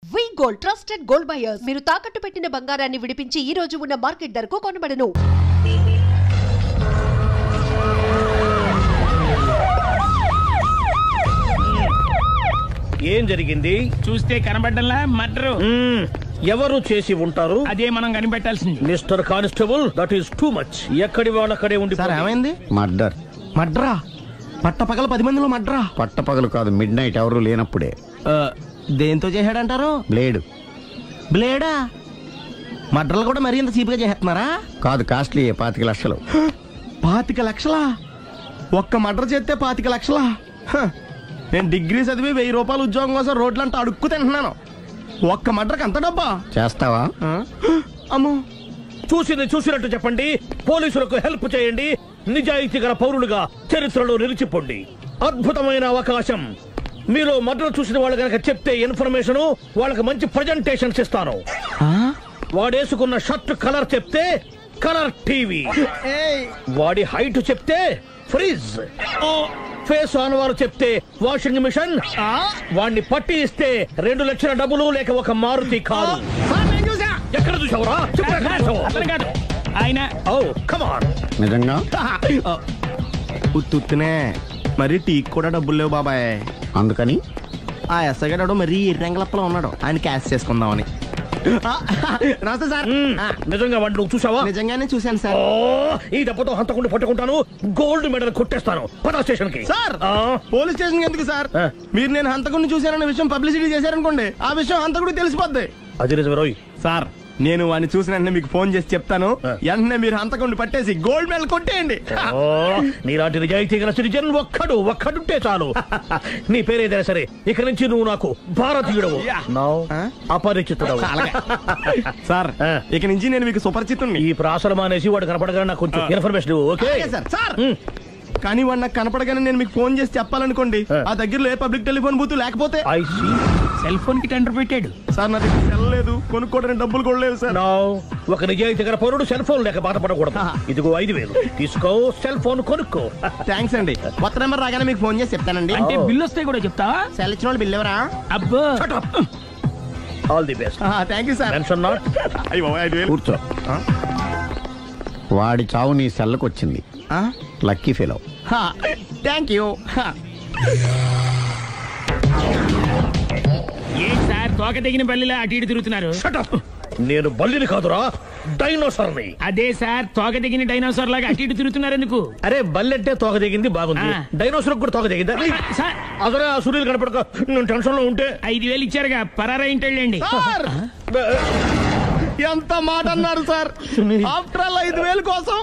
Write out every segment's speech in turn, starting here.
వి gold trusted gold buyers మీరు తాకట్టు పెట్టిన బంగారాన్ని విడిపించి ఈ రోజు ఉన్న మార్కెట్ ధరకు కొనబడను. ఏం జరిగింది? చూస్తే కనబడ్డంలా మర్డరు. ఎవరు చేసి ఉంటారు? అదే మనం కనిపెట్టాల్సింది. Mister constable, that is too much. ఎక్కడి వాళ్ళక్కడే ఉండి. సార్ ఏమైంది? మర్డర్. మర్డరా? పట్టపగల 10 మందిలో మర్డరా? పట్టపగలు కాదు, మిడ్ నైట్ ఎవరు లేనప్పుడే. దేంతో చేశాడంటారు? బ్లేడ్. బ్లేడా? మర్డర్లు కూడా మరీ ఇంత చీప్గా చేస్తున్నారా? కాదు, కాస్ట్లీ. 25 లక్షలు. 25 లక్షలా? ఒక్క మర్డర్ చేస్తే 25 లక్షలా? నేను డిగ్రీ చదివి 1000 రూపాయలు ఉద్యోగం కోసం రోడ్లంతా అడుక్కు తింటున్నాను. ఒక్క మర్డర్కి అంత డబ్బా? చేస్తావా? అమ్మో. చూసినట్టు చెప్పండి. పోలీసులకు హెల్ప్ చేయండి. నిజాయితీ గల పౌరులుగా చరిత్రలో నిలిచిపోండి. అద్భుతమైన అవకాశం. మీరు మర్డర్ చూసిన వాళ్ళు కనుక చెప్తే ఇన్ఫర్మేషన్, వాళ్ళకి మంచి ప్రజెంటేషన్స్ ఇస్తాను. వాడేసుకున్న షర్ట్ కలర్ చెప్తే కలర్ టీవీ, వాడి హైట్ చెప్తే ఫ్రిజ్, ఫేస్ ఆన్ వారు చెప్తే వాషింగ్ మిషన్, వాడిని పట్టి ఇస్తే 2 లక్షల డబ్బులు లేక ఒక మారుతి కారు. ఎక్కడ చూసావురా? కాదు ఆయన. Oh come on. నిజంగా? ఉత్తునే మరి టీకి కూడా డబ్బులు లేవు బాబాయ్. అందుకని ఆ ఎస్ఐ గారు మరీ ఎర్రంగలప్పలో ఉన్నాడు, ఆయన క్యాష్ చేసుకుందామని. నమస్తే సార్. నిజంగా వాడిని నువ్వు చూసావా? నిజంగానే చూశాను సార్. ఈ దెబ్బతో హంతకుండా పట్టుకుంటాను, గోల్డ్ మెడల్ కొట్టేస్తాను. పద స్టేషన్ కి. సార్, పోలీస్ స్టేషన్ ఎందుకు సార్? మీరు నేను హంతకుడిని చూశానన్న విషయం పబ్లిసిటీ చేశారనుకోండి, ఆ విషయం హంతకుడికి తెలిసిపోద్ది. అది నిజమే రోయ్. సార్, నేను వాడిని చూసిన వెంటనే మీకు ఫోన్ చేసి చెప్తాను. వెంటనే మీరు హంతకుడిని పట్టేసి గోల్డ్ మెడల్ కొట్టేయండి. నీలాంటి నిజాయితీ గల సిటిజన్ ఒక్కడుంటే చాలు. నీ పేరేదైనా సరే, ఇక నుంచి నువ్వు నాకు భారతీయుడవు, అపరిచితుడవు. సార్, ఇక నుంచి నేను మీకు సుపరిచితుడిని. ఈ ప్రాసలు మానేసి వాడు కనపడగానే నాకు కొంచెం ఇన్ఫర్మేషన్. Okay sir. కానీ వాడు నాకు కనపడగానే నేను మీకు ఫోన్ చేసి చెప్పాలనుకోండి, ఆ దగ్గరలో ఏ పబ్లిక్ టెలిఫోన్ బూత్ లేకపోతే. సెల్ ఫోన్ కి టెండర్ పెట్టాడు సార్. నా దగ్గర సెల్ లేదు, కొనుక్కోవడానికి డబ్బులు కూడా లేవు సార్. ఒక నిజాయితీ గల పౌరుడు సెల్ ఫోన్ లేక బాధపడకూడదు. ఇదిగో 5,000 తీసుకో, సెల్ ఫోన్ కొనుక్కో. థ్యాంక్స్ అండి. కొత్త నెంబర్ రాగానే మీకు ఫోన్ చేసి చెప్తానండి. అంటే బిల్ వస్తే కూడా చెప్తావా? సెల్ ఇచ్చిన వాళ్ళు బిల్ ఎవరా? అబ్బో. All the best. Thank you sir. Mention not. కూర్చో. వాడి చావు నీ సెల్లకు వచ్చింది. Lucky fellow. Thank you. ఏంటి సార్ తోక తెగిన బల్లిలా అటు ఇటు తిరుగుతున్నారు? నేను బల్లిని కాదురా, డైనోసార్ని. అదే సార్, తోక తెగిన డైనోసార్ లాగా అటు ఇటు తిరుగుతున్నారు ఎందుకు? అరే, బల్లెట్టే తోక దిగింది బాగుంది, డైనోసార్ కూడా తోక దిగిందా? అదరే ఆ సూర్యులు కనపడక నేను టెన్షన్ లో ఉంటే 5,000 ఇచ్చారుగా, పరారా ఇంటండి. ఎంత మాట అన్నారు సార్? ఆఫ్టర్ ఆల్ 5,000 కోసం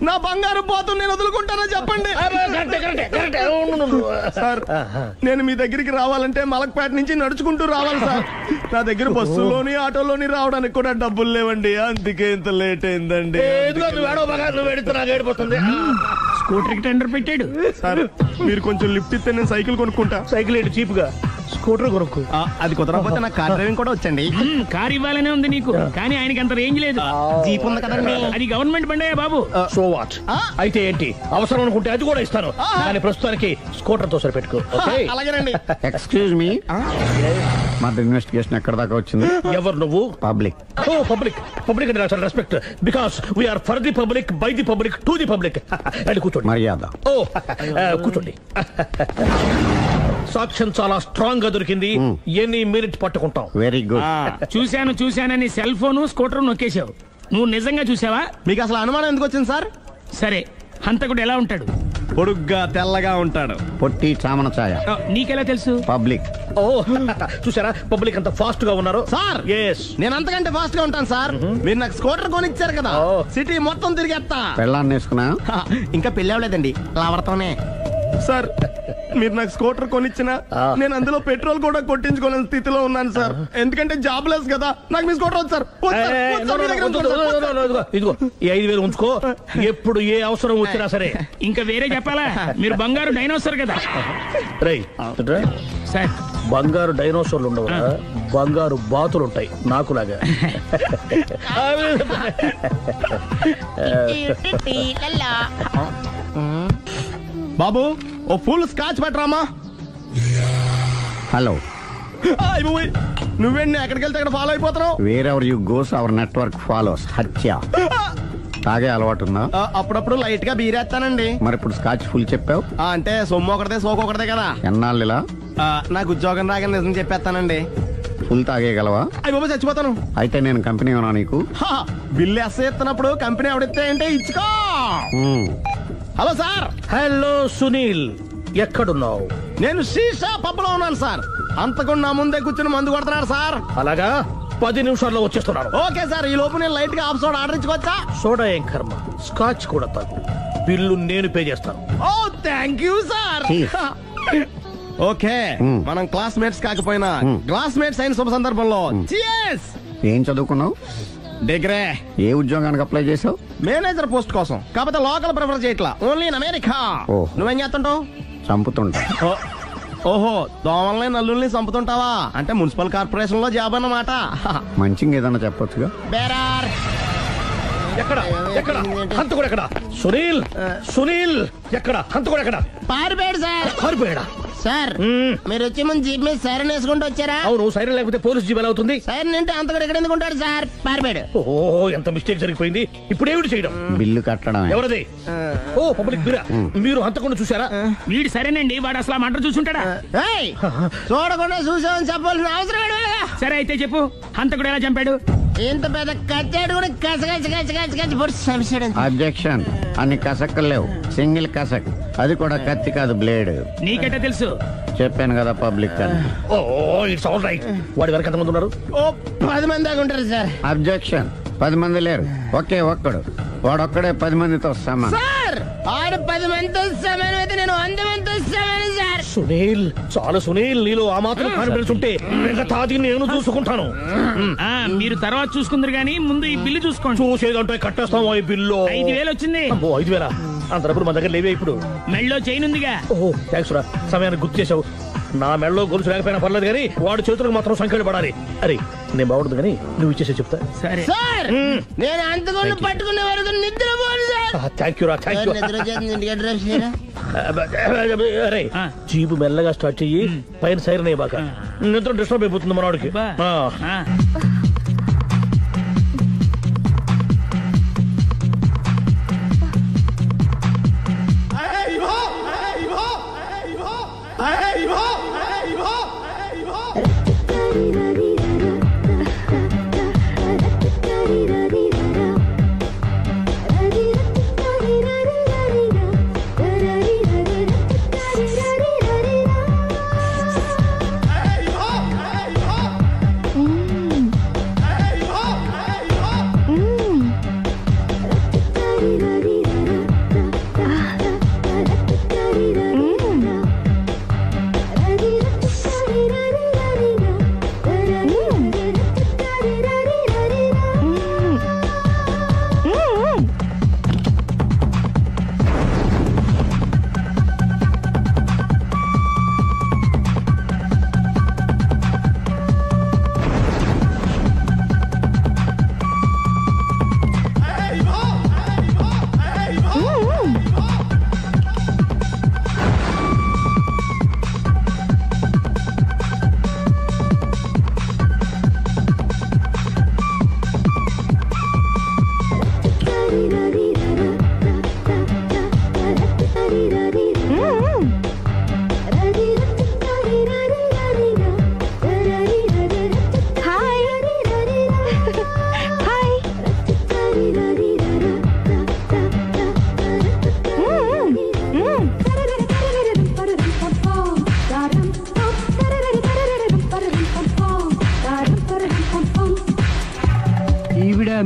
నా బంగారు పోతు నేను వదులుకుంటానని చెప్పండి సార్. నేను మీ దగ్గరికి రావాలంటే మలక్పేట నుంచి నడుచుకుంటూ రావాలి సార్. నా దగ్గర బస్సులోని ఆటోలోని రావడానికి కూడా డబ్బులు లేవండి, అందుకే ఇంత లేట్ అయిందండి. స్కూటర్ కి టెండర్ పెట్టాడు సార్. మీరు కొంచెం లిఫ్ట్ ఇస్తే నేను సైకిల్ కొనుక్కుంటా. సైకిల్ ఏంటి చీప్ గా, స్కూటర్ కొనుక్కో. అది కుదరకపోతే నాకు కార్ డ్రైవింగ్ కూడా వచ్చండి. కార్ ఇవ్వాలనే ఉంది నీకు, కానీ ఆయనకి అంత రేంజ్ లేదు. జీప్ ఉంది కదండి. అది గవర్నమెంట్ బండే బాబు. So what? అయితే ఏంటి, అవసరం అనుకుంటే అది కూడా ఇస్తాను, కానీ ప్రస్తుతానికి స్కూటర్ తో సరిపెట్టుకో. అలాగేనండి. ఎక్స్క్యూజ్ మీ, మర్డర్ ఇన్వెస్టిగేషన్ ఎక్కడ దాకా వచ్చింది? ఎవరు నువ్వు? పబ్లిక్. ఓ పబ్లిక్. పబ్లిక్ అంటే చాలా respect, because we are for the public, by the public, to the public. అది కూర్చోండి. మర్యాద. ఓ కూర్చోండి. సాక్ష్యం చాలా స్ట్రాంగ్ గా దొరికింది, ఎన్ని మినిట్ పట్టుకుంటాం. Very good. చూశానని సెల్ ఫోను స్కూటర్ నొక్కేశావు. నువ్వు నిజంగా చూసావా? మీకు అసలు అనుమానం ఎందుకు వచ్చింది సార్? సరే, హంతకుడు ఎలా ఉంటాడు? పొడుగ్గా తెల్లగా ఉంటాడు. పొట్టి చామన ఛాయ. నీకెలా తెలుసు? పబ్లిక్. ఓ చూసారా, పబ్లిక్ అంత ఫాస్ట్ గా ఉన్నారు సార్. నేను అంతకంటే ఫాస్ట్ గా ఉంటాను సార్. మీరు నాకు స్కూటర్ కొనిచ్చారు కదా, సిటీ మొత్తం తిరిగేస్తా. పెళ్ళాన్ని వేసుకున్నా? ఇంకా పెళ్లి అవ్వలేదండి, లావర్తోనే. సార్, మీరు నాకు స్కూటర్ కొనిచ్చినా నేను అందులో పెట్రోల్ కూడా కొట్టించుకోలేని స్థితిలో ఉన్నాను సార్. ఎందుకంటే జాబ్ లెస్ కదా, నాకు మీ స్కూటర్ వద్దు సార్. ఇదిగో ఈ 5,000 ఉంచుకో, ఎప్పుడు ఏ అవసరం వచ్చినా సరే. ఇంకా వేరే చెప్పాలా? మీరు బంగారు డైనోసార్ కదా. రై సార్, బంగారు డైనోసార్లు ఉండవు, బంగారు బాతులు ఉంటాయి నాకులాగా. బాబు, ఓ ఫుల్ స్కాచ్ పెట్టరామా? హలో. నువ్వేంటి ఎక్కడికి వెళ్తే అక్కడ ఫాలో అయిపోతున్నావు? Wherever you goes our network follows. హత్య. తాగే అలవాటు ఉందా? అప్పుడప్పుడు లైట్ గా బీరేస్తానండి. మరి ఇప్పుడు స్కాచ్ ఫుల్ చెప్పావు అంటే సొమ్ము ఒకటిదే సోకు ఒకటిదే కదా. ఎన్నాళ్ళు ఇలా? నాకు ఉద్యోగం రాగానే నిజం చెప్పేస్తానండి. ఫుల్ తాగేయగలవా? అయ్యి బాబు చచ్చిపోతాను. అయితే నేను కంపెనీ ఉన్నా నీకు? బిల్లు ఎస్తున్నప్పుడు కంపెనీ ఎవడితే అంటే ఇచ్చుకో. Hello sir. హలో సునీల్, ఎక్కడున్నావు? నేను శీషా పబ్లో ఉన్నాను సార్. అంతకుండా నా ముందే కూర్చుని మందు కొడుతున్నాడు సార్. అలాగా, 10 నిమిషాల్లో వచ్చేస్తున్నాను. Okay sir. ఈ లోపు నేను లైట్ గా హాఫ్ సోడా ఆర్డర్ ఇచ్చుకోవచ్చా? సోడా ఏం కర్మ, స్కాచ్ కూడా తాగు. బిల్లు నేను పే చేస్తాను. ఓ థ్యాంక్ యూ సార్. ఓకే, మనం క్లాస్మేట్స్ కాకపోయినా క్లాస్మేట్స్ అయిన శుభ సందర్భంలో cheers. ఏం చదువుకున్నావు? డిగ్రీ. ఏ ఉద్యోగానికి అప్లై చేసావు? మేనేజర్ పోస్ట్ కోసం. కాకపోతే లోకల్ ప్రిఫర్ చేయట్లా, ఓన్లీ ఇన్ అమెరికా. ఓహో. నువ్వేం చేస్తుంటావు? చంపుతుంటా. ఓహో, దోమల్ని నల్లుల్ని చంపుతుంటావా? అంటే మున్సిపల్ కార్పొరేషన్ లో జాబ్ అన్నమాట. మంచిగా ఏదన్నా చెప్పొచ్చుగా. బేరార్. ఎక్కడ ఎక్కడ హంతకుడు ఎక్కడ? సునీల్, సునీల్ ఎక్కడ? హంతకుడు ఎక్కడ? పారిపోయాడు సార్. పారిపోయాడా? సార్ మీరు వచ్చే ముందు జీప్ మీద సైరన్ వేసుకుంటూ వచ్చారా? అవును, సైరన్ లేకపోతే పోలీస్ జీప్ ఎలా అవుతుంది? సైరన్ అంటే అంతకుడు ఎక్కడ ఎందుకు ఉంటాడు సార్? పారిపోయాడు. ఓ, ఎంత మిస్టేక్ జరిగిపోయింది. ఇప్పుడు ఏమిటి చేయడం? బిల్లు కట్టడం. ఎవరది? ఓ, పబ్లిక్ బిరా. మీరు హంతకుండా చూసారా? వీడు సరేనండి, వాడు అసలు ఆ మంట చూసుంటాడా? చూడకుండా చూసామని చెప్పాల్సిన అవసరం లేదు. సరే అయితే చెప్పు, హంతకుడు ఎలా చంపాడు? ఇంత పెద్ద కచ్చాడు కూడా కసగచ్చి అబ్జెక్షన్. అన్ని కసక్కలు లేవు, సింగిల్ కసక్. అది కూడా కత్తి కాదు, బ్లేడ్. నీకెట్టా తెలుసు? చెప్పాను కదా పబ్లిక్ అని. ఓ, ఇట్స్ ఆల్ రైట్. వాడి వరకు ఎంతమంది ఉన్నారు? ఓ 10 మంది దాకా ఉంటారు సార్. అబ్జెక్షన్. 10 మంది లేరు, ఒకే ఒక్కడు. వాడొక్కడే 10 మందితో సమానం. సార్ ఆడు 10 మందితో సమానం అయితే నేను 100 మందితో సమానం సార్. సునీల్, చాలా సునీల్, నీలో ఆ మాత్రం కాన్ఫిడెన్స్ ఉంటే మిగతాది నేను చూసుకుంటాను. మీరు తర్వాత చూసుకుందరు గానీ ముందు ఈ బిల్లు చూసుకోండి. చూసేదంటే కట్టేస్తాం. ఈ బిల్లు 5,000 వచ్చింది. 5,000? అంత డబ్బులు మన దగ్గర లేవే ఇప్పుడు. మెళ్ళో చైన్ ఉందిగా. ఓహో, థ్యాంక్స్ రా, సమయానికి గుర్తు చేసావు. నా మెడలో గొలుసు లేకపోయినా పర్లేదు కానీ వాడి చేతులకు మాత్రం సంఖ్యలు పడాలి. అరే, నేను బాగుంటుంది కానీ నువ్వు ఇచ్చేసే చెప్తా. సరే సార్, నేను అంతకుండా పట్టుకునే వరకు నిద్రపోను సార్. థ్యాంక్ యూ రా, థ్యాంక్ యూ. అరే, జీపు మెల్లగా స్టార్ట్ చెయ్యి, పైన సైరన్ అయ్యి బాగా. నిద్ర డిస్టర్బ్ అయిపోతుంది మనవాడికి.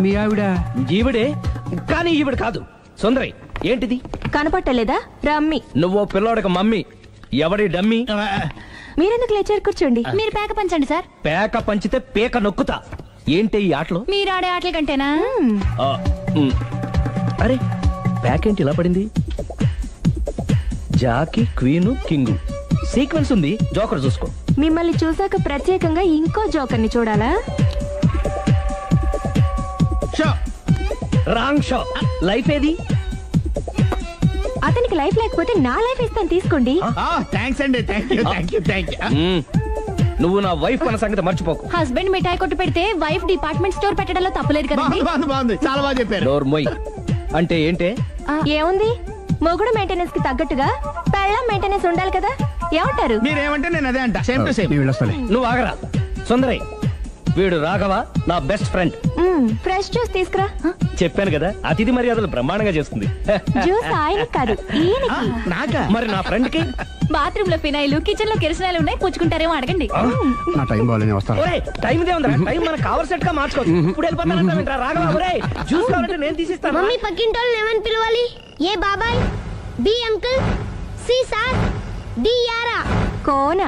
మీ ఆవిడ ఈవిడే, కానీ ఈవిడ కాదు. సుందరి, ఏంటిది కనపట్టలేదా? రమ్మి. నువ్వు పిల్లోడికి మమ్మీ. ఎవడి డమ్మీ? మీరెందుకు లేచారు? కూర్చోండి. మీరు పేక పంచండి సార్. పేక పంచితే పేక నొక్కుతా. ఏంటి ఈ ఆటలు? మీరు ఆడే ఆటల కంటేనా? అరే, పేకేంటి ఇలా పడింది? జాకీ, క్వీను, కింగు సీక్వెన్స్ ఉంది. జోకర్ చూసుకో. మిమ్మల్ని చూసాక ప్రత్యేకంగా ఇంకో జోకర్ని చూడాలా? Wrong show. లైఫ్ ఏది? అతనికి లైఫ్ లేకపోతే నా లైఫ్ ఇస్తాను, తీసుకోండి. థ్యాంక్స్ అండి. Thank you. నువ్వు నా వైఫ్ అన్న సంగతి మర్చిపోకు. హస్బెండ్ మిఠాయి కొట్టు పెడితే వైఫ్ డిపార్ట్మెంట్ స్టోర్ పెట్టడంలో తప్పలేదు కదండి. బాగుంది, చాలా బాగా చెప్పారు. డోర్ మొయ్ అంటే ఏంటే? ఏముంది, మొగుడు మెయింటెనెన్స్ కి తగ్గట్టుగా పెళ్ళాం మెయింటెనెన్స్ ఉండాలి కదా. ఏమంటారు? మీరేమంటే నేను అదే అంట. Same to same. నువ్వు ఆగరా సుందరి. వీడు రాఘవ, నా బెస్ట్ ఫ్రెండ్. ఫ్రెష్ జ్యూస్ తీసుకురా. చెప్పాను కదా, అతిథి మర్యాదలు బ్రహ్మాండంగా చేస్తుంది. జ్యూస్ ఆయనకి కాదు, ఈయనకి. నాకా? మరి నా ఫ్రెండ్ కి? బాత్రూమ్ లో ఫినాయిల్, కిచెన్ లో కిరసనాయిలు ఉన్నాయి, పుచ్చుకుంటారేమో అడగండి. నా టైం బాగాలేని వస్తాను. ఒరే టైం ఇదే ఉందా? టైం మనకు కావలసినట్టు గా మార్చుకోవచ్చు. ఇప్పుడు వెళ్ళిపోతానంటా రాఘవ. ఒరే జ్యూస్ కావాలంటే నేను తీసిస్తాను. మమ్మీ పక్కింటోళ్ళని ఏమని పిలవాలి? ఏ బాబాయ్, B uncle, C sir, D యారా. కోన.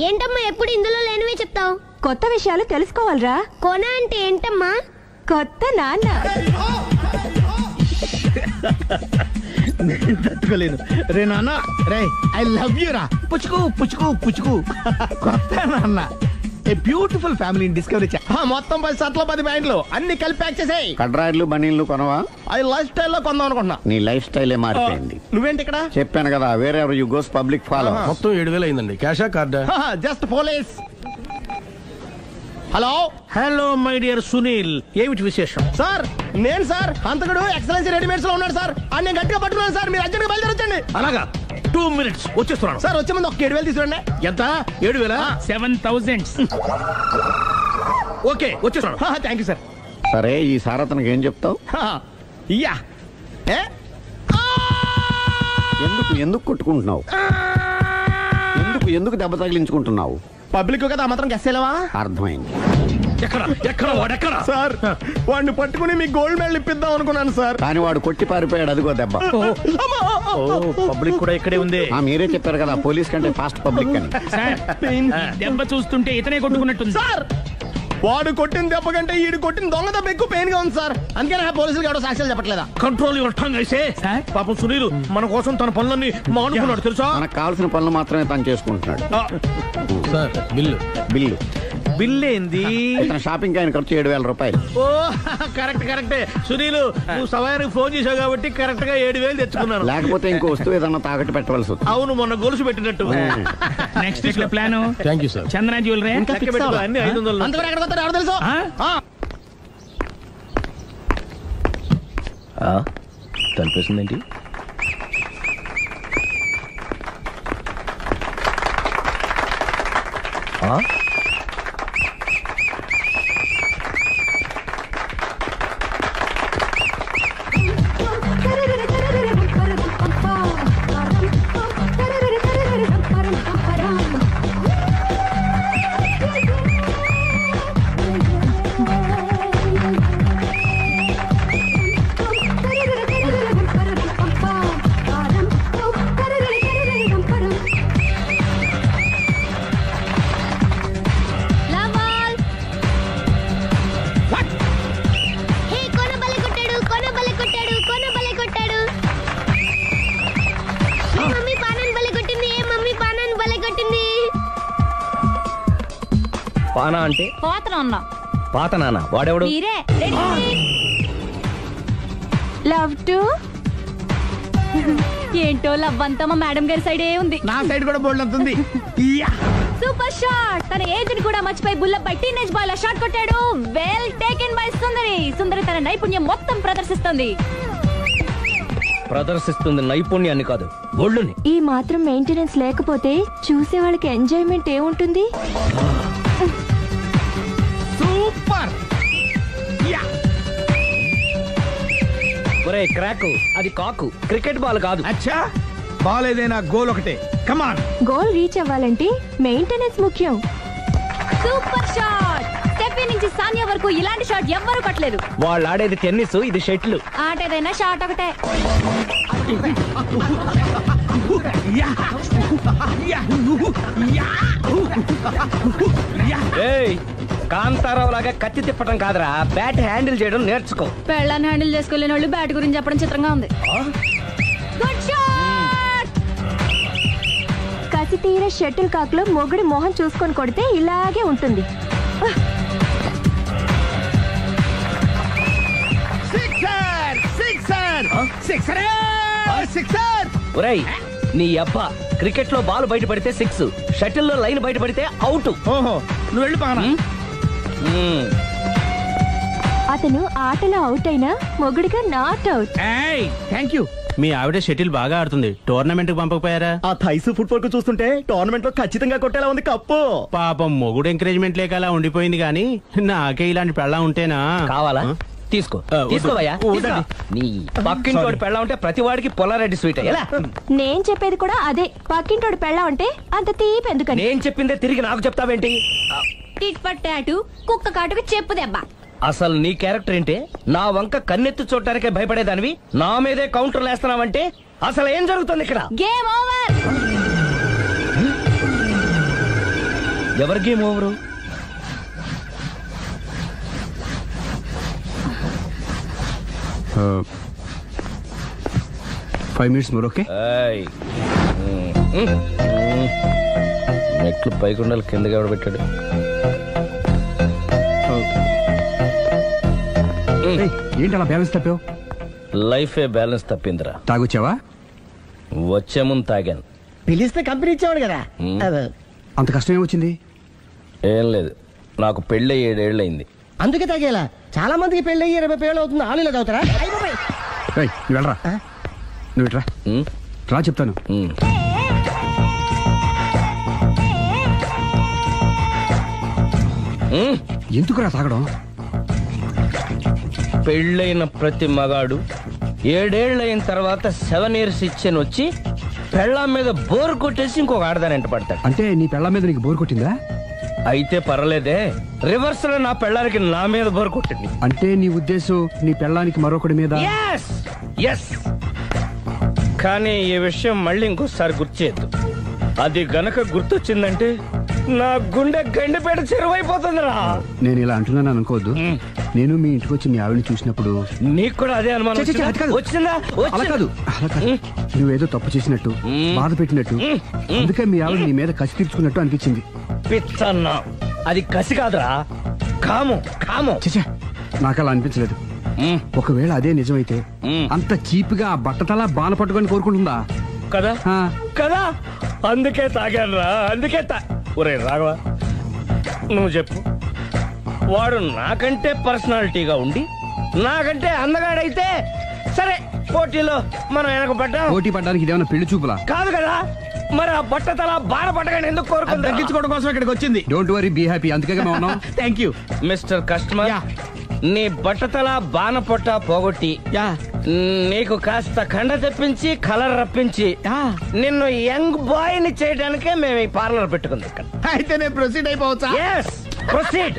ఏంటమ్మా ఎప్పుడు ఇందులో లేనివే చెప్తావు? కొత్త విషయాలు తెలుసుకోవాలరా. కోన అంటే ఏంటమ్మా? కొత్త నాన్న. నేను తట్టుకోలేను. రే నాన్న, రే ఐ లవ్ యూ రా. పుచ్చుకు పుచ్చుకు పుచ్చుకు. కొత్త నాన్న, ఏ బ్యూటిఫుల్ ఫ్యామిలీని డిస్కవరీ చే. మొత్తం 10 షర్ట్లు 10 ప్యాంట్లు అన్ని కలిపి ప్యాక్ చేసేయ్. కడ్రాయిలు బనీళ్లు కొనవా? అది లైఫ్ స్టైల్లో కొందాం అనుకుంటున్నా. నీ లైఫ్ స్టైలే మారిపోయింది. నువ్వేంటి ఇక్కడ? చెప్పాను కదా, వేరే ఎవరు యు గోస్ పబ్లిక్ ఫాలో. మొత్తం 7,000 అయిందండి. క్యాషా కార్డా? Just police. Hello hello my dear Sunil, ఏమిటి విశేషం? సార్, నేను సార్ హంతకుడు ఎక్సలెన్సీ రెడీమేడ్స్ లో ఉన్నాడు సార్. అని నేను గట్టిగా పట్టుకున్నాను సార్. మీరు అర్జెంట్గా బయలుదేరొచ్చండి. అలాగా, 2 minutes వచ్చేస్తున్నాను. సార్ వచ్చే ముందు ఒక 7,000 తీసుకురండి. ఎంత? 7,000? 7,000. ఓకే వచ్చేస్తున్నాను. Thank you sir. సరే, ఈ సార్ అతనికి ఏం చెప్తావు? ఇయ్యా ఎందుకు ఎందుకు కొట్టుకుంటున్నావు? ఎందుకు దెబ్బ తగిలించుకుంటున్నావు? పబ్లిక్ కదా మాత్రం గెస్సేలేవా? అర్థమైంది. ఎక్కడ వాడెక్కడా? సార్, వాడిని పట్టుకుని మీకు గోల్డ్ మెడల్ ఇప్పిద్దాం అనుకున్నాను సార్. కానీ వాడు కొట్టి పారిపోయాడు. అదిగో దెబ్బ. పబ్లిక్ కూడా ఇక్కడే ఉంది. మీరే చెప్పారు కదా, పోలీస్ కంటే ఫాస్ట్ పబ్లిక్ అని. సార్, దెబ్బ చూస్తుంటే ఇతనే కొట్టుకున్నట్టుంది. సార్, వాడు కొట్టిన దెబ్బ కంటే ఈడు కొట్టిన దొంగ దెబ్బ ఎక్కువ పెయిన్ గా ఉంది సార్. అందుకని పోలీసులు ఎవడో సాక్ష్యాలు చెప్పట్లేదా? కంట్రోల్ యువర్ టంగ్ అయితే. పాపం సునీల్ మన కోసం తన పనులన్నీ మానుకున్నాడు తెలుసా? మనకు కావాల్సిన పనులు మాత్రమే తను చేసుకుంటున్నాడు. Sir bill. బిల్ ఏంది? ఇతను షాపింగ్ ఆయన ఖర్చు 7,000 రూపాయలు. ఓ కరెక్టే. సునీల్, నువ్వు సమయానికి ఫోన్ చేసావు కాబట్టి కరెక్ట్ గా 7,000 తెచ్చుకున్నాను. లేకపోతే ఇంకో వస్తువు ఏదన్నా తాకట్టు పెట్టవలసి వస్తుంది. అవును, మొన్న గొలుసు పెట్టినట్టు. నెక్స్ట్ వీక్ లో plan. Thank you sir. Chandana jewellery అన్ని 500. అంతవరకు ఎక్కడ పోతారు ఎవరు తెలుసు? కనిపిస్తుందేంటి? పానా అంటే పాత నాన్న. వాడెవడు? లవ్ టు ఏంటో లవ్ అంతా మా మేడం గారి సైడే ఉంది. నా సైడ్ కూడా బోల్డ్ అంతుంది. Super shot. తన ఏజ్ ని కూడా మర్చిపోయి బుల్లపై టీనేజ్ బాయ్ లా షాట్ కొట్టాడు. వెల్ టేకెన్ బై సుందరి తన నైపుణ్యం మొత్తం ప్రదర్శిస్తుంది నైపుణ్యాన్ని కాదు, ఒళ్ళుని. ఈ మాత్రం మెయింటెనెన్స్ లేకపోతే చూసే వాళ్ళకి ఎంజాయ్మెంట్ ఏముంటుంది? సూపర్. ఒరే క్రాకు, అది కాకు, క్రికెట్ బాల్ కాదు. అచ్చా, బాల్ ఏదైనా గోల్ ఒకటే. కమాన్. గోల్ రీచ్ అవ్వాలంటే మెయింటెనెన్స్ ముఖ్యం. Super shot. స్టెఫీ నుంచి సానియా వరకు ఇలాంటి షాట్ ఎవ్వరూ కొట్టలేదు. వాళ్ళు ఆడేది టెన్నిస్, ఇది షటిల్. ఆట ఏదైనా షాట్ ఒకటే. కాంతారావు లాగా కత్తి తిప్పడం కాదురా, బ్యాట్ హ్యాండిల్ చేయడం నేర్చుకో. పెళ్ళాన్ని హ్యాండిల్ చేసుకోలేని వాళ్ళు బ్యాట్ గురించి చెప్పడం చిత్రంగా ఉంది. Good shot. కసి తీర షటిల్ కాక్ లో మొగుడి మొహం చూసుకొని కొడితే ఇలాగే ఉంటుంది. సిక్సర్. ఒరేయ్, నీ అబ్బా క్రికెట్ లో బాల్ బయట పడితే 6, షటిల్ లో లైన్ బయట పడితే అవుట్. ఓహో నువ్వు వెళ్ళి పానా. అతను ఆటలో అవుట్ అయినా మొగుడిగా నాట్ అవుట్. Thank you. మీ ఆవిడ షటిల్ బాగా ఆడుతుంది, టోర్నమెంట్ కి పంపకపోయారా? ఆ థైస్ ఫుట్బాల్ కు చూస్తుంటే టోర్నమెంట్ లో ఖచ్చితంగా కొట్టేలా ఉంది కప్పు. పాపం మొగుడు ఎంకరేజ్మెంట్ లేక అలా ఉండిపోయింది గానీ నాకే ఇలాంటి పెళ్ళం ఉంటేనా. కావాలా? తీసుకో తీసుకోవయ్యా. నీ పక్కింటోడి పెళ్ళ ఉంటే ప్రతి వాడికి పొలారెడ్డి స్వీట్ ఎలా? నేను చెప్పేది కూడా అదే, పక్కింటోడు పెళ్ళా ఉంటే అంత తీపి ఎందుకని. నేను చెప్పిందే తిరిగి నాకు చెప్తావేంటి? టిట్ పట్టాటు కుక్క కాటుకు చెప్పు దెబ్బ. అసలు నీ క్యారెక్టర్ ఏంటి? నా వంక కన్నెత్తి చూడటానికే భయపడేదానివి నా మీదే కౌంటర్లు వేస్తున్నావంటే అసలు ఏం జరుగుతుంది ఇక్కడ? Game over. ఎవరి game over? 5 minutes more, okay? మెట్లు పైకుండాలి కిందకి ఎవడ పెట్టాడు? ఏంటి అలా బ్యాలెన్స్ తప్పావు? లైఫే బ్యాలెన్స్ తప్పిందిరా. తాగొచ్చావా? వచ్చే ముందు తాగాను. పిలిస్తే కంపెనీ ఇచ్చేవాడు కదా. అంత కష్టం ఏమొచ్చింది? ఏం లేదు, నాకు పెళ్ళి 7 ఏళ్ళు అయింది. అందుకే తాగేలా. చాలా మందికి పెళ్ళి 20 ఏళ్ళు అవుతుంది. ఆలీలో తాగుతారా? నువ్వు వెళ్ళరా, నువ్వు ఇట్రా రా చెప్తాను. ఎందుకురా తాగడం? పెళ్ళైన ప్రతి మగాడు 7 ఏళ్ళు అయిన తర్వాత 7 years ఇచ్చాను వచ్చి పెళ్ళాం మీద బోర్ కొట్టేసి ఇంకొక ఆడదాని ఎంట పడతాడు. అంటే నీ పెళ్ళాం మీద నీకు బోర్ కొట్టిందా? అయితే పర్లేదే, రివర్స్ లో నా పెళ్ళానికి నా మీద బోర్ కొట్టింది. అంటే నీ ఉద్దేశం నీ పెళ్ళానికి మరొకటి మీద? కానీ ఈ విషయం మళ్ళీ ఇంకోసారి గుర్తు చేయద్దు. అది గనక గుర్తొచ్చిందంటే నా గుండె గండిపేట చెరువైపోతుందిరా. నేను ఇలా అంటున్నాను అనుకోవద్దు. నేను మీ ఇంటికి వచ్చి మీ ఆవిడని చూసినప్పుడు నీకు కూడా అదే అనుమానం వచ్చిందా? అలా కాదు, నువ్వేదో తప్పు చేసినట్టు, బాధ పెట్టినట్టు, అందుకే మీ ఆవిడ నీ మీద కసి తీర్చుకున్నట్టు అనిపించింది. పిచ్చన్నా, అది కసి కాదురా, కాము కాము. నాకు అలా అనిపించలేదు. ఒకవేళ అదే నిజమైతే అంత చీప్ గా ఆ బట్టతలా బాన పట్టుకొని కోరుకుంటుందా? కదా కదా, అందుకే తాగాను రా, అందుకే ఒరే రాఘవ, నువ్వు చెప్పు, వాడు నాకంటే పర్సనాలిటీగా ఉండి నాకంటే అందగాడైతే సరే, పోటీలో మనం వెనక పడ్డాం. పోటీ పడ్డానికి ఇదేమన్నా పెళ్లి చూపులా? కాదు కదా, మరి ఆ బట్టతల బాన పట్టగానే ఎందుకు కోరుకుంది? తగ్గించుకోవడం కోసం ఇక్కడికి వచ్చింది. Don't worry, be happy. అందుకే మేము ఉన్నాం. Thank you mister customer. నీ బట్టతల బాన పొట్ట పోగొట్టి నీకు కాస్త కండ తెప్పించి కలర్ రప్పించి నిన్ను యంగ్ బాయ్ ని చేయడానికే మేము ఈ పార్లర్ పెట్టుకుంది. అయితే నేను ప్రొసీడ్ అయిపోవచ్చా? Proceed.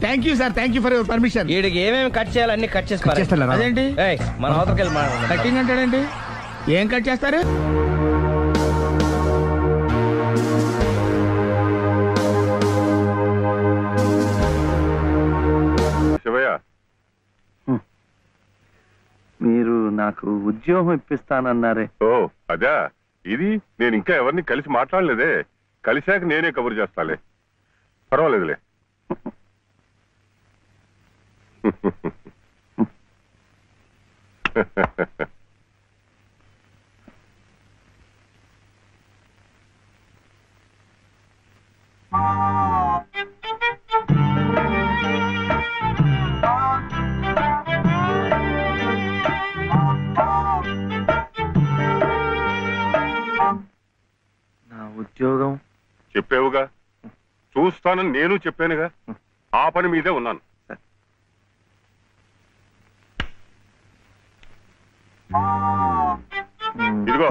Thank you sir, thank you for your permission. వీడికి ఏమేమి కట్ చేయాలి అన్ని కట్ చేసి అదేంటి మన అవతలకి వెళ్ళి మాట్లాడాలి. కటింగ్ అంటాడండి? ఏం కట్ చేస్తారు? శివయ్య, మీరు నాకు ఉద్యోగం ఇప్పిస్తానన్నారే. ఓ అదా, ఇది నేను ఇంకా ఎవరిని కలిసి మాట్లాడలేదే. కలిశాక నేనే కబురు చేస్తాలే, పర్వాలేదులే. నా ఉద్యోగం చెప్పావుగా, చూస్తానని నేను చెప్పానుగా, ఆ పని మీదే ఉన్నాను. ఇదిగో,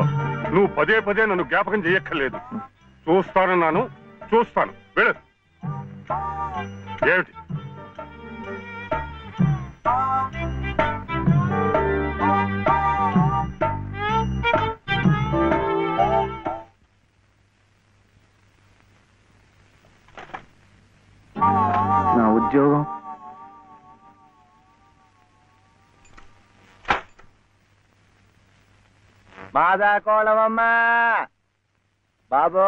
నువ్వు పదే పదే నన్ను జ్ఞాపకం చేయక్కర్లేదు. చూస్తానన్నాను, చూస్తాను. వెళ్ళదు ఏమిటి? నా ఉద్యోగం మాదా కోళమమ్మా బాబు,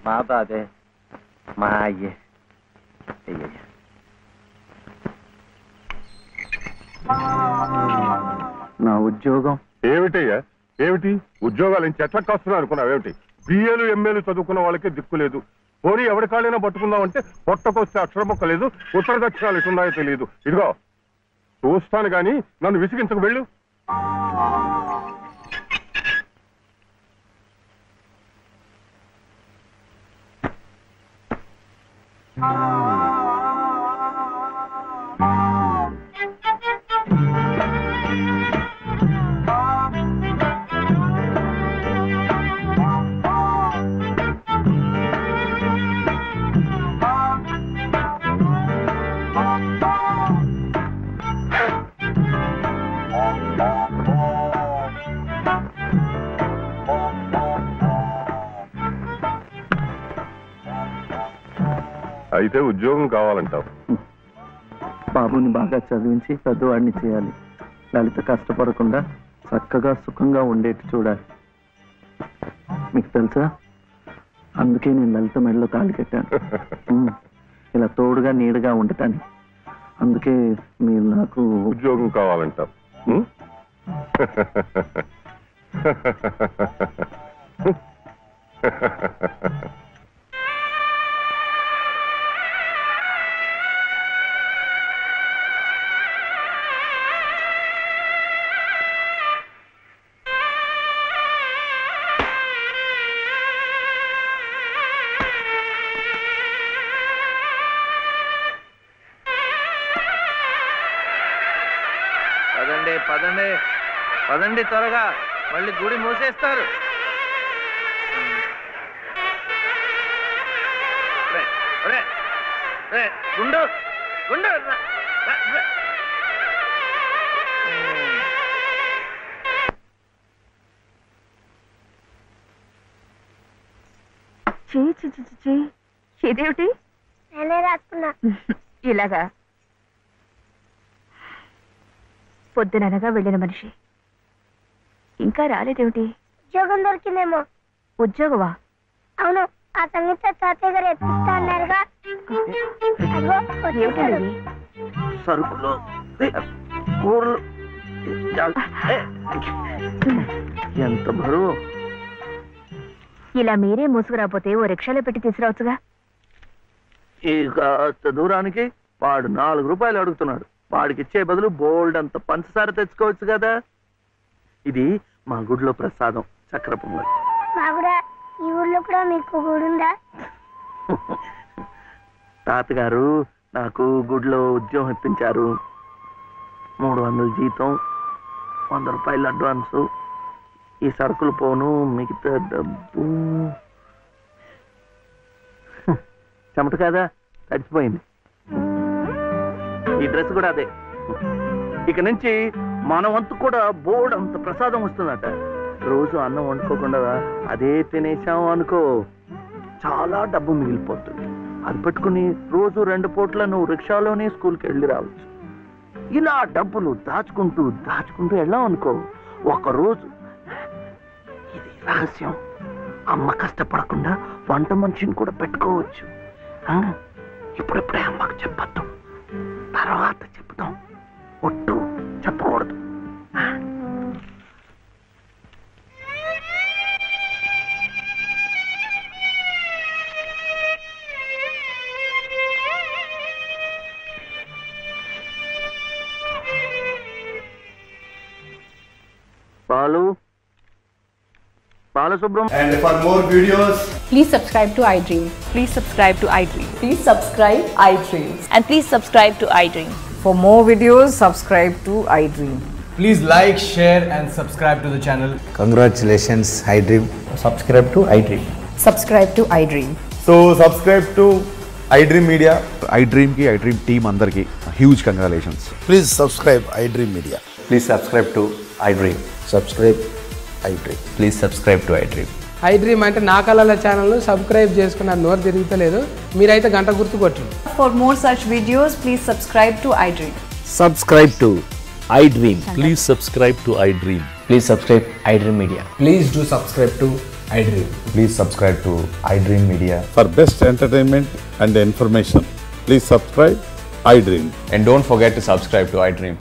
మా బాబే, మా అయ్యే. నా ఉద్యోగం ఏమిటయ్యా ఏమిటి ఉద్యోగాలు ఏం చెట్లకు కాస్తున్నా అనుకున్నావేమిటి? బిఏలు ఎంఏలు చదువుకున్న వాళ్ళకే దిక్కు లేదు. పోనీ ఎవరి కాళ్ళైనా పట్టుకుందామంటే పొట్టకొస్తే అక్షర మొక్క లేదు, ఉత్తర దక్షిణాలు ఎటున్నాయో తెలియదు. ఇదిగో చూస్తాను గాని నన్ను విసిగించకు, వెళ్ళు. అయితే ఉద్యోగం కావాలంటావు? బాబుని బాగా చదివించి పెద్దవాడిని చేయాలి. లలిత కష్టపడకుండా చక్కగా సుఖంగా ఉండేట్టు చూడాలి. మీకు తెలుసా, అందుకే నేను లలిత మెడలో తాళి కట్టాను. ఇలా తోడుగా నీడగా ఉండటాన్ని. అందుకే మీరు నాకు ఉద్యోగం కావాలంటావు. పదండి పదండి పదండి, త్వరగా, మళ్ళీ గుడి మూసేస్తారు. గుండు గుండు ఇదేమిటి? నేనే రాసుకున్నా. ఇలాగా పొద్దుననగా వెళ్ళిన మనిషి ఇంకా రాలేదేమిటి? ఉద్యోగం దొరికిందేమో. ఉద్యోగమా? అవును, ఆ సంగీత తాతయ్య గారు ఎత్తిస్తా అన్నారుగా. అదిగో వచ్చేసాడు. సరుకులు, కూరలు, ఎంత బరువు. ఇలా మీరే మోసుకురాపోతే ఓ రిక్షాలో పెట్టి తీసుకురావచ్చుగా. ఈ కాస్త దూరానికి వాడు 4 రూపాయలు అడుగుతున్నాడు. వాడికి ఇచ్చే బదులు బోల్డ్ అంత పంచదార తెచ్చుకోవచ్చు కదా. ఇది మా గుడిలో ప్రసాదం, చక్కెర పొంగల్. బాగురా, ఈ ఊర్లో కూడా మీకు గుడి ఉందా? తాతగారు నాకు గుడిలో ఉద్యోగం ఇప్పించారు. 300 జీతం, 100 రూపాయలు అడ్వాన్సు. ఈ సరుకులు పోను, మిగతా డబ్బు చెమట కదా, తడిచిపోయింది. ఈ డ్రెస్ కూడా అదే. ఇక నుంచి మన వంతు కూడా బోర్డు అంత ప్రసాదం వస్తుందట. రోజు అన్నం వండుకోకుండా అదే తినేసాం అనుకో, చాలా డబ్బు మిగిలిపోతుంది. అది పెట్టుకుని రోజు 2 పూట్ల నువ్వు రిక్షాలోనే స్కూల్కి వెళ్ళి రావచ్చు. ఇలా డబ్బులు దాచుకుంటూ దాచుకుంటూ వెళ్ళాం అనుకో, ఒకరోజు, ఇది రహస్యం, అమ్మ కష్టపడకుండా వంట మనిషిని కూడా పెట్టుకోవచ్చు. ఇప్పుడిప్పుడే అమ్మకు చెప్పద్దు, తర్వాత చెప్తాం. ఒట్టు చెప్పకూడదు. Balasubram. And for more videos, please subscribe to iDream. Please subscribe to iDream. Please subscribe iDream. And please subscribe to iDream. For more videos, subscribe to iDream. please like, share and subscribe to the channel. Congratulations, iDream. Subscribe to iDream. Subscribe to iDream. So subscribe to iDream Media. iDream ki iDream team andarki huge congratulations. Please subscribe iDream Media. Please subscribe to iDream. Subscribe iDream. Please subscribe to iDream. iDream అంటే నా కళల channel subscribe చేసుకున్న నోరు తిరుగుతలేదు, మీరైతే గంట గుర్తు కొట్టండి. For more such videos, please subscribe to iDream. Subscribe to iDream. Please subscribe to iDream. Please subscribe iDream Media. Please do subscribe to iDream. Please subscribe to iDream Media. For best entertainment and information, please subscribe iDream. And don't forget to subscribe to iDream.